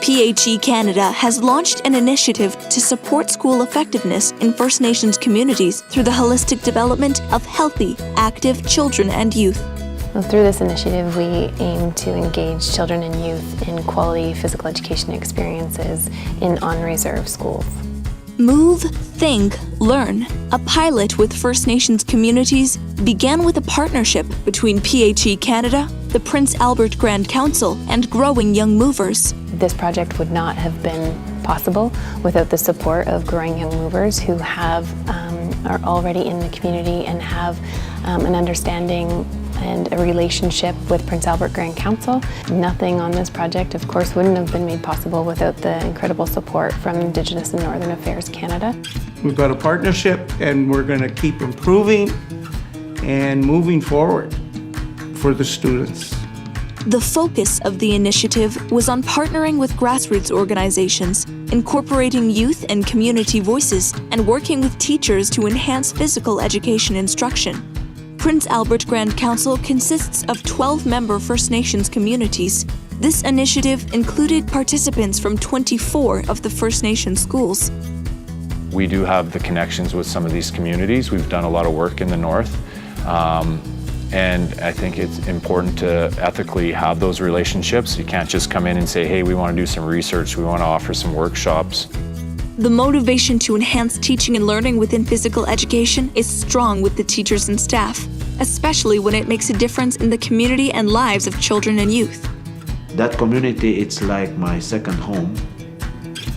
PAGC Canada has launched an initiative to support school effectiveness in First Nations communities through the holistic development of healthy, active children and youth. Well, through this initiative, we aim to engage children and youth in quality physical education experiences in on-reserve schools. Move, Think, Learn, a pilot with First Nations communities, began with a partnership between PAGC Canada, the Prince Albert Grand Council, and Growing Young Movers. This project would not have been possible without the support of Growing Young Movers who are already in the community and have an understanding and a relationship with Prince Albert Grand Council. Nothing on this project, of course, wouldn't have been made possible without the incredible support from Indigenous and Northern Affairs Canada. We've got a partnership and we're going to keep improving and moving forward for the students. The focus of the initiative was on partnering with grassroots organizations, incorporating youth and community voices, and working with teachers to enhance physical education instruction. Prince Albert Grand Council consists of 12-member First Nations communities. This initiative included participants from 24 of the First Nations schools. We do have the connections with some of these communities. We've done a lot of work in the north. And I think it's important to ethically have those relationships. You can't just come in and say, hey, we want to do some research, we want to offer some workshops. The motivation to enhance teaching and learning within physical education is strong with the teachers and staff, especially when it makes a difference in the community and lives of children and youth. That community, it's like my second home.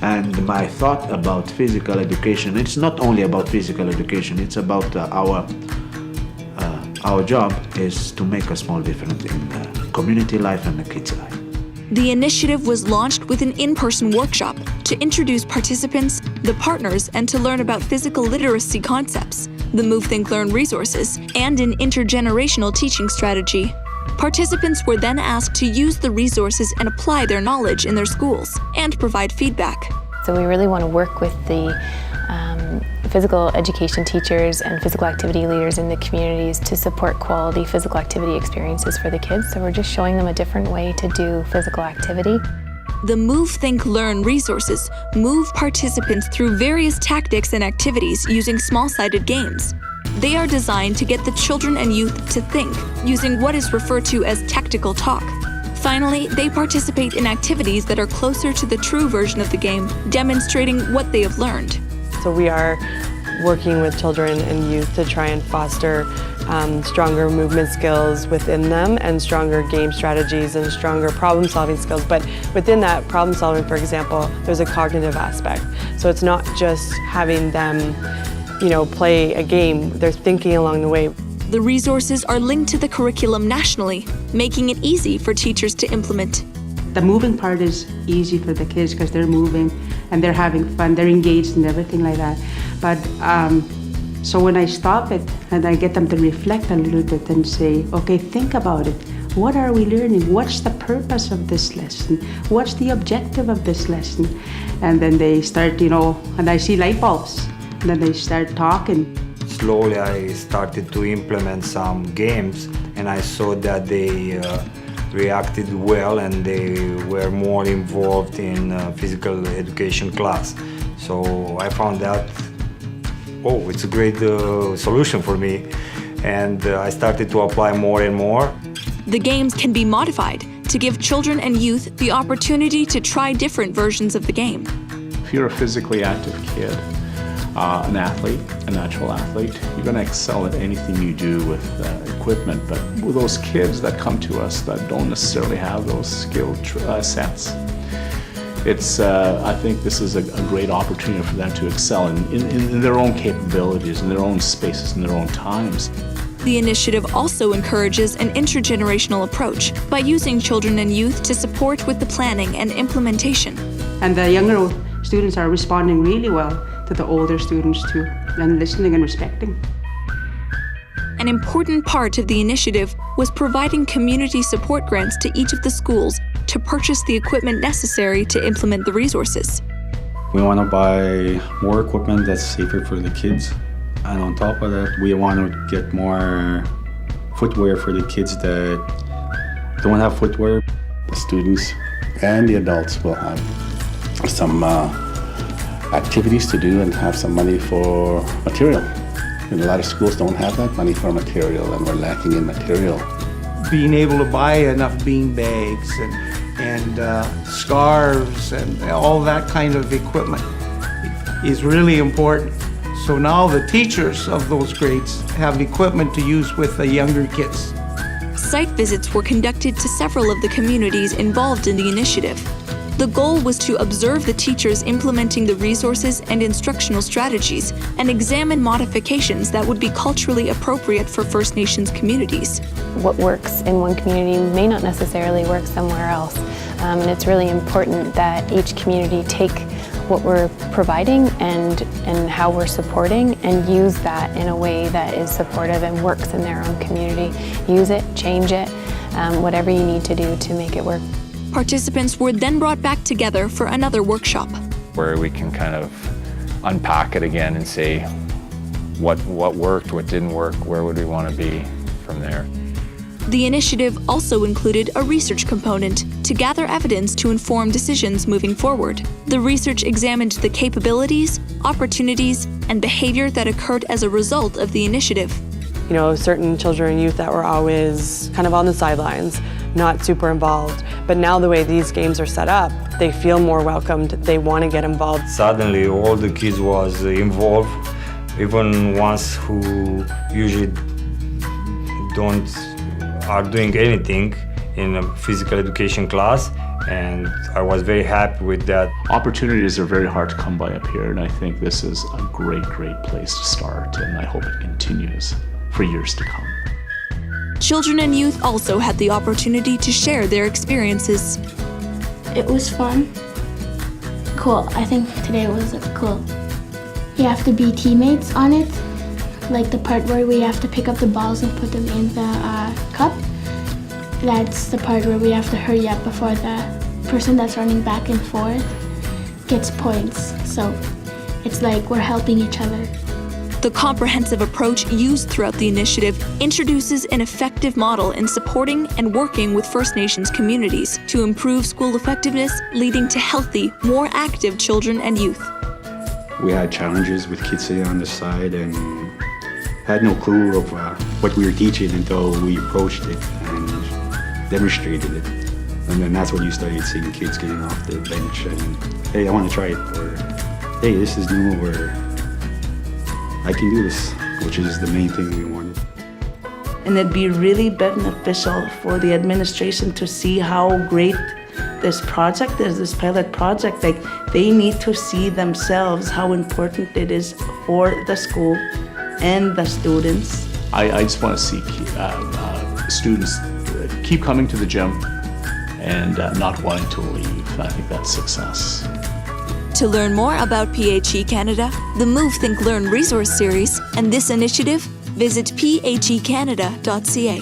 And my thought about physical education, it's not only about physical education, it's about our job is to make a small difference in community life and the kids' life. The initiative was launched with an in-person workshop to introduce participants, the partners, and to learn about physical literacy concepts, the Move, Think, Learn resources, and an intergenerational teaching strategy. Participants were then asked to use the resources and apply their knowledge in their schools and provide feedback. So we really want to work with the physical education teachers and physical activity leaders in the communities to support quality physical activity experiences for the kids. So we're just showing them a different way to do physical activity. The Move, Think, Learn resources move participants through various tactics and activities using small-sided games. They are designed to get the children and youth to think, using what is referred to as tactical talk. Finally, they participate in activities that are closer to the true version of the game, demonstrating what they have learned. So we are working with children and youth to try and foster stronger movement skills within them and stronger game strategies and stronger problem-solving skills. But within that problem-solving, for example, there's a cognitive aspect. So it's not just having them, play a game. They're thinking along the way. The resources are linked to the curriculum nationally, making it easy for teachers to implement. The moving part is easy for the kids because they're moving and they're having fun, they're engaged and everything like that. But so when I stop it and I get them to reflect a little bit and say, okay, think about it. What are we learning? What's the purpose of this lesson? What's the objective of this lesson? And then they start, and I see light bulbs. And then they start talking. Slowly I started to implement some games and I saw that they reacted well and they were more involved in physical education class. So I found that, it's a great solution for me, and I started to apply more and more. The games can be modified to give children and youth the opportunity to try different versions of the game. If you're a physically active kid, an athlete, a natural athlete, you're going to excel at anything you do with equipment. But with those kids that come to us that don't necessarily have those skill sets, I think this is a great opportunity for them to excel in their own capabilities, in their own spaces, in their own times. The initiative also encourages an intergenerational approach by using children and youth to support with the planning and implementation. And the younger students are responding really well to the older students too, and listening and respecting. An important part of the initiative was providing community support grants to each of the schools to purchase the equipment necessary to implement the resources. We want to buy more equipment that's safer for the kids. And on top of that, we want to get more footwear for the kids that don't have footwear. The students and the adults will have some activities to do and have some money for material. And a lot of schools don't have that money for material, and we're lacking in material. Being able to buy enough bean bags and scarves and all that kind of equipment is really important. So now the teachers of those grades have equipment to use with the younger kids. Site visits were conducted to several of the communities involved in the initiative. The goal was to observe the teachers implementing the resources and instructional strategies and examine modifications that would be culturally appropriate for First Nations communities. What works in one community may not necessarily work somewhere else. And it's really important that each community take what we're providing and how we're supporting and use that in a way that is supportive and works in their own community. Use it, change it, whatever you need to do to make it work. Participants were then brought back together for another workshop, where we can kind of unpack it again and say what worked, what didn't work, where would we want to be from there. The initiative also included a research component to gather evidence to inform decisions moving forward. The research examined the capabilities, opportunities, and behavior that occurred as a result of the initiative. You know, certain children and youth that were always kind of on the sidelines, not super involved. But now the way these games are set up, they feel more welcomed, they want to get involved. Suddenly all the kids was involved, even ones who usually are doing anything in a physical education class, and I was very happy with that. Opportunities are very hard to come by up here, and I think this is a great place to start, and I hope it continues for years to come. Children and youth also had the opportunity to share their experiences. It was fun. Cool. I think today was cool. You have to be teammates on it. Like the part where we have to pick up the balls and put them in the cup. That's the part where we have to hurry up before the person that's running back and forth gets points. So it's like we're helping each other. The comprehensive approach used throughout the initiative introduces an effective model in supporting and working with First Nations communities to improve school effectiveness, leading to healthy, more active children and youth. We had challenges with kids sitting on the side and had no clue of what we were teaching until we approached it and demonstrated it. And then that's when you started seeing kids getting off the bench and, hey, I want to try it, or hey, this is new, or I can do this, which is the main thing we wanted. And it'd be really beneficial for the administration to see how great this project is, this pilot project. Like, they need to see themselves how important it is for the school and the students. I just want to see students keep coming to the gym and not wanting to leave. I think that's success. To learn more about PHE Canada, the Move, Think, Learn resource series, and this initiative, visit phecanada.ca.